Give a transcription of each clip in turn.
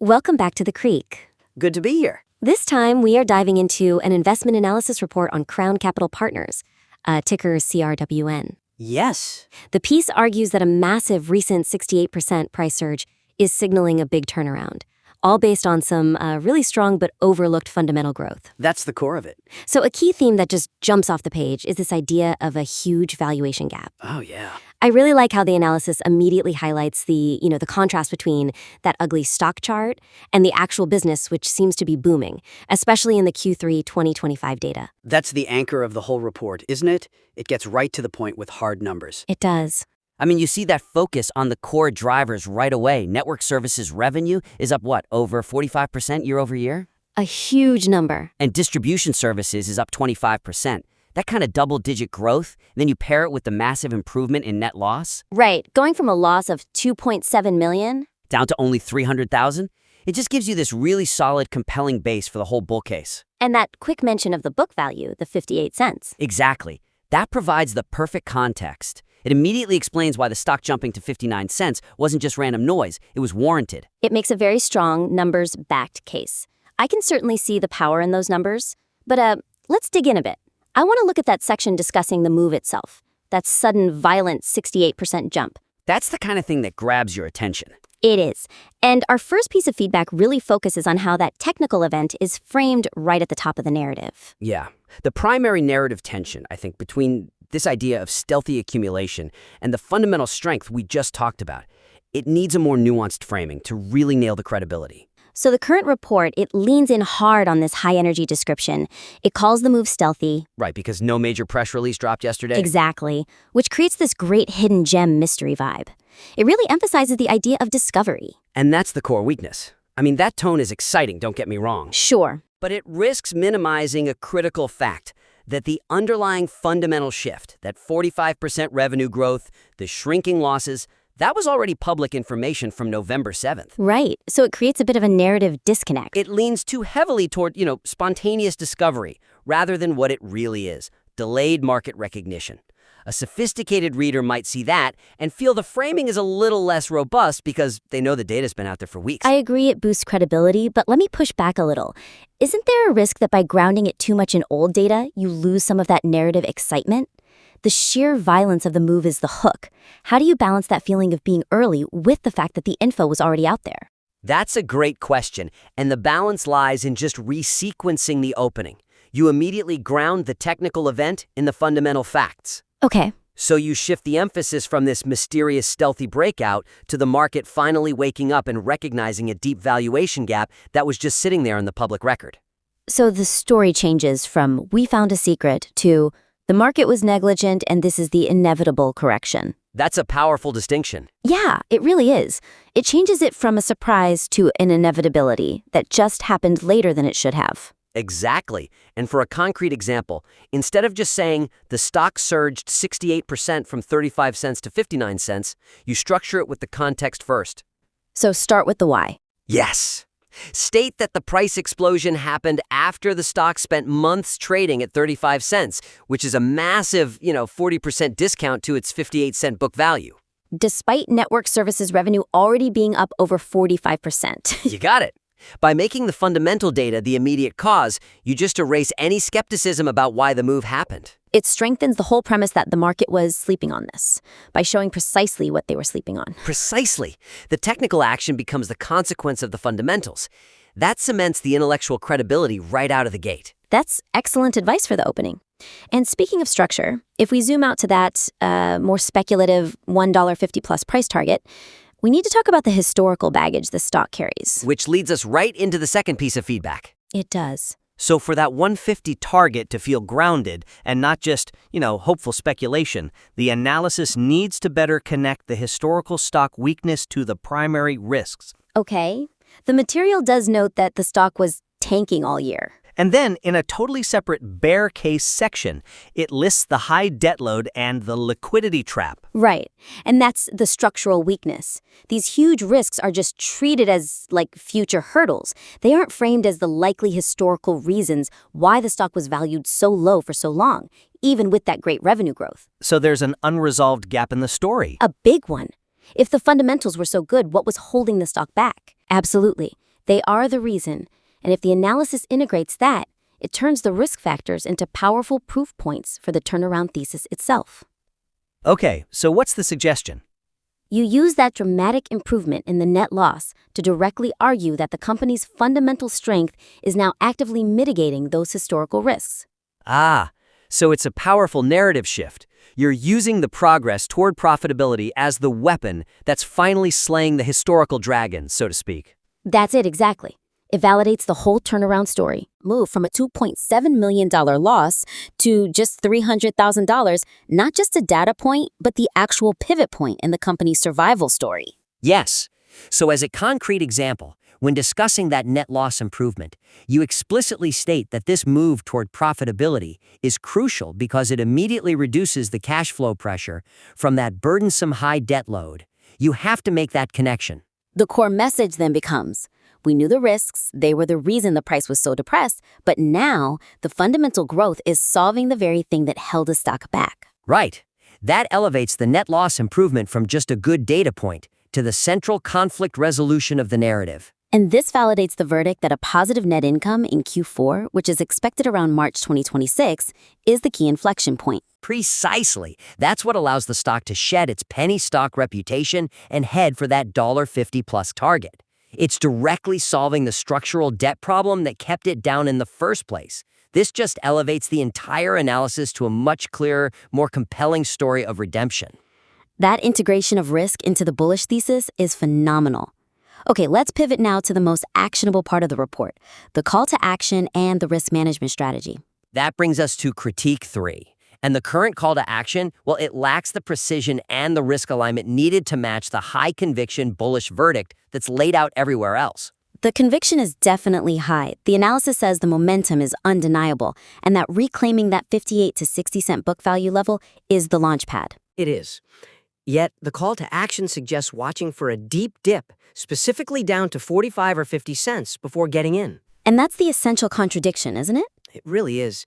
Welcome back to the Creek. Good to be here. This time, we are diving into an investment analysis report on Crown Capital Partners, ticker CRWN. Yes. The piece argues that a massive recent 68% price surge is signaling a big turnaround, all based on some really strong but overlooked fundamental growth. That's the core of it. So a key theme that just jumps off the page is this idea of a huge valuation gap. Oh, yeah. I really like how the analysis immediately highlights the contrast between that ugly stock chart and the actual business, which seems to be booming, especially in the Q3 2025 data. That's the anchor of the whole report, isn't it? It gets right to the point with hard numbers. It does. I mean, you see that focus on the core drivers right away. Network services revenue is up, over 45% year over year? A huge number. And distribution services is up 25%. That kind of double-digit growth, then you pair it with the massive improvement in net loss? Right, going from a loss of $2.7 million down to only $300,000? It just gives you this really solid, compelling base for the whole bull case. And that quick mention of the book value, the 58 cents. Exactly. That provides the perfect context. It immediately explains why the stock jumping to 59 cents wasn't just random noise, it was warranted. It makes a very strong, numbers-backed case. I can certainly see the power in those numbers, but let's dig in a bit. I want to look at that section discussing the move itself, that sudden, violent 68% jump. That's the kind of thing that grabs your attention. It is. And our first piece of feedback really focuses on how that technical event is framed right at the top of the narrative. Yeah. The primary narrative tension, I think, between this idea of stealthy accumulation and the fundamental strength we just talked about, it needs a more nuanced framing to really nail the credibility. So the current report, it leans in hard on this high-energy description. It calls the move stealthy. Right, because no major press release dropped yesterday? Exactly, which creates this great hidden gem mystery vibe. It really emphasizes the idea of discovery. And that's the core weakness. I mean, that tone is exciting, don't get me wrong. Sure. But it risks minimizing a critical fact, that the underlying fundamental shift, that 45% revenue growth, the shrinking losses, that was already public information from November 7th. Right. So it creates a bit of a narrative disconnect. It leans too heavily toward, spontaneous discovery, rather than what it really is, delayed market recognition. A sophisticated reader might see that and feel the framing is a little less robust because they know the data's been out there for weeks. I agree it boosts credibility, but let me push back a little. Isn't there a risk that by grounding it too much in old data, you lose some of that narrative excitement? The sheer violence of the move is the hook. How do you balance that feeling of being early with the fact that the info was already out there? That's a great question, and the balance lies in just resequencing the opening. You immediately ground the technical event in the fundamental facts. Okay. So you shift the emphasis from this mysterious stealthy breakout to the market finally waking up and recognizing a deep valuation gap that was just sitting there in the public record. So the story changes from "we found a secret" to "the market was negligent and this is the inevitable correction." That's a powerful distinction. Yeah, it really is. It changes it from a surprise to an inevitability that just happened later than it should have. Exactly. And for a concrete example, instead of just saying the stock surged 68% from 35 cents to 59 cents, you structure it with the context first. So start with the why. Yes. State that the price explosion happened after the stock spent months trading at 35 cents, which is a massive, 40% discount to its 58-cent book value. Despite network services revenue already being up over 45%. You got it. By making the fundamental data the immediate cause, you just erase any skepticism about why the move happened. It strengthens the whole premise that the market was sleeping on this, by showing precisely what they were sleeping on. Precisely. The technical action becomes the consequence of the fundamentals. That cements the intellectual credibility right out of the gate. That's excellent advice for the opening. And speaking of structure, if we zoom out to that more speculative $1.50 plus price target, we need to talk about the historical baggage the stock carries. Which leads us right into the second piece of feedback. It does. So for that 150 target to feel grounded and not just, hopeful speculation, the analysis needs to better connect the historical stock weakness to the primary risks. Okay. The material does note that the stock was tanking all year. And then, in a totally separate bear case section, it lists the high debt load and the liquidity trap. Right. And that's the structural weakness. These huge risks are just treated as, future hurdles. They aren't framed as the likely historical reasons why the stock was valued so low for so long, even with that great revenue growth. So there's an unresolved gap in the story. A big one. If the fundamentals were so good, what was holding the stock back? Absolutely. They are the reason, and if the analysis integrates that, it turns the risk factors into powerful proof points for the turnaround thesis itself. Okay, so what's the suggestion? You use that dramatic improvement in the net loss to directly argue that the company's fundamental strength is now actively mitigating those historical risks. Ah, so it's a powerful narrative shift. You're using the progress toward profitability as the weapon that's finally slaying the historical dragon, so to speak. That's it exactly. It validates the whole turnaround story. Move from a $2.7 million loss to just $300,000, not just a data point, but the actual pivot point in the company's survival story. Yes. So as a concrete example, when discussing that net loss improvement, you explicitly state that this move toward profitability is crucial because it immediately reduces the cash flow pressure from that burdensome high debt load. You have to make that connection. The core message then becomes, we knew the risks, they were the reason the price was so depressed, but now the fundamental growth is solving the very thing that held the stock back. Right. That elevates the net loss improvement from just a good data point to the central conflict resolution of the narrative. And this validates the verdict that a positive net income in Q4, which is expected around March 2026, is the key inflection point. Precisely. That's what allows the stock to shed its penny stock reputation and head for that $50 plus target. It's directly solving the structural debt problem that kept it down in the first place. This just elevates the entire analysis to a much clearer, more compelling story of redemption. That integration of risk into the bullish thesis is phenomenal. Okay, let's pivot now to the most actionable part of the report, the call to action and the risk management strategy. That brings us to critique 3. And the current call to action, well, it lacks the precision and the risk alignment needed to match the high conviction bullish verdict that's laid out everywhere else. The conviction is definitely high. The analysis says the momentum is undeniable, and that reclaiming that 58 to 60 cent book value level is the launch pad. It is. Yet, the call to action suggests watching for a deep dip, specifically down to 45 or 50 cents before getting in. And that's the essential contradiction, isn't it? It really is.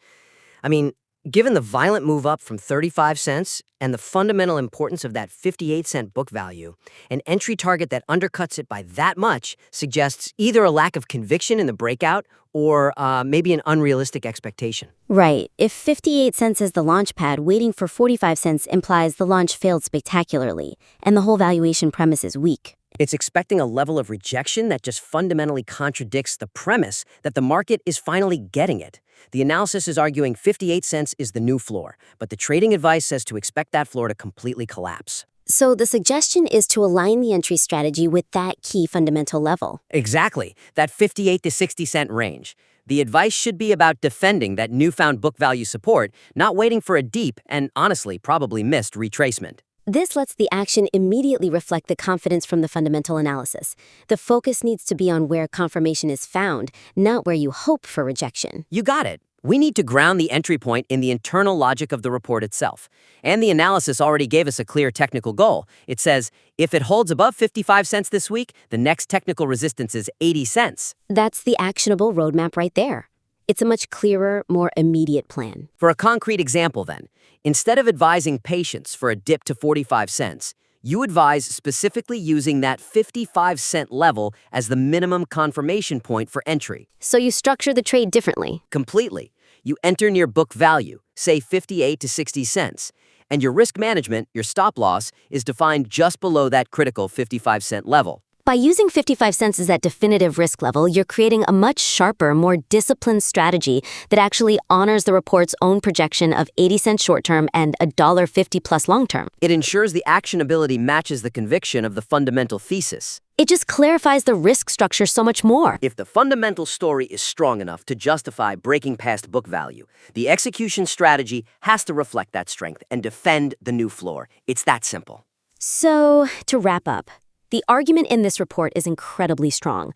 I mean, given the violent move up from 35 cents and the fundamental importance of that 58-cent book value, an entry target that undercuts it by that much suggests either a lack of conviction in the breakout or maybe an unrealistic expectation. Right. If 58 cents is the launch pad, waiting for 45 cents implies the launch failed spectacularly, and the whole valuation premise is weak. It's expecting a level of rejection that just fundamentally contradicts the premise that the market is finally getting it. The analysis is arguing 58 cents is the new floor, but the trading advice says to expect that floor to completely collapse. So the suggestion is to align the entry strategy with that key fundamental level. Exactly, that 58 to 60 cent range. The advice should be about defending that newfound book value support, not waiting for a deep and, honestly, probably missed retracement. This lets the action immediately reflect the confidence from the fundamental analysis. The focus needs to be on where confirmation is found, not where you hope for rejection. You got it. We need to ground the entry point in the internal logic of the report itself. And the analysis already gave us a clear technical goal. It says, if it holds above 55 cents this week, the next technical resistance is 80 cents. That's the actionable roadmap right there. It's a much clearer, more immediate plan. For a concrete example then, instead of advising patience for a dip to 45 cents, you advise specifically using that 55-cent level as the minimum confirmation point for entry. So you structure the trade differently. Completely. You enter near book value, say 58 to 60 cents, and your risk management, your stop loss, is defined just below that critical 55-cent level. By using 55 cents as that definitive risk level, you're creating a much sharper, more disciplined strategy that actually honors the report's own projection of 80 cents short-term and $1.50 plus long-term. It ensures the actionability matches the conviction of the fundamental thesis. It just clarifies the risk structure so much more. If the fundamental story is strong enough to justify breaking past book value, the execution strategy has to reflect that strength and defend the new floor. It's that simple. So, to wrap up, the argument in this report is incredibly strong.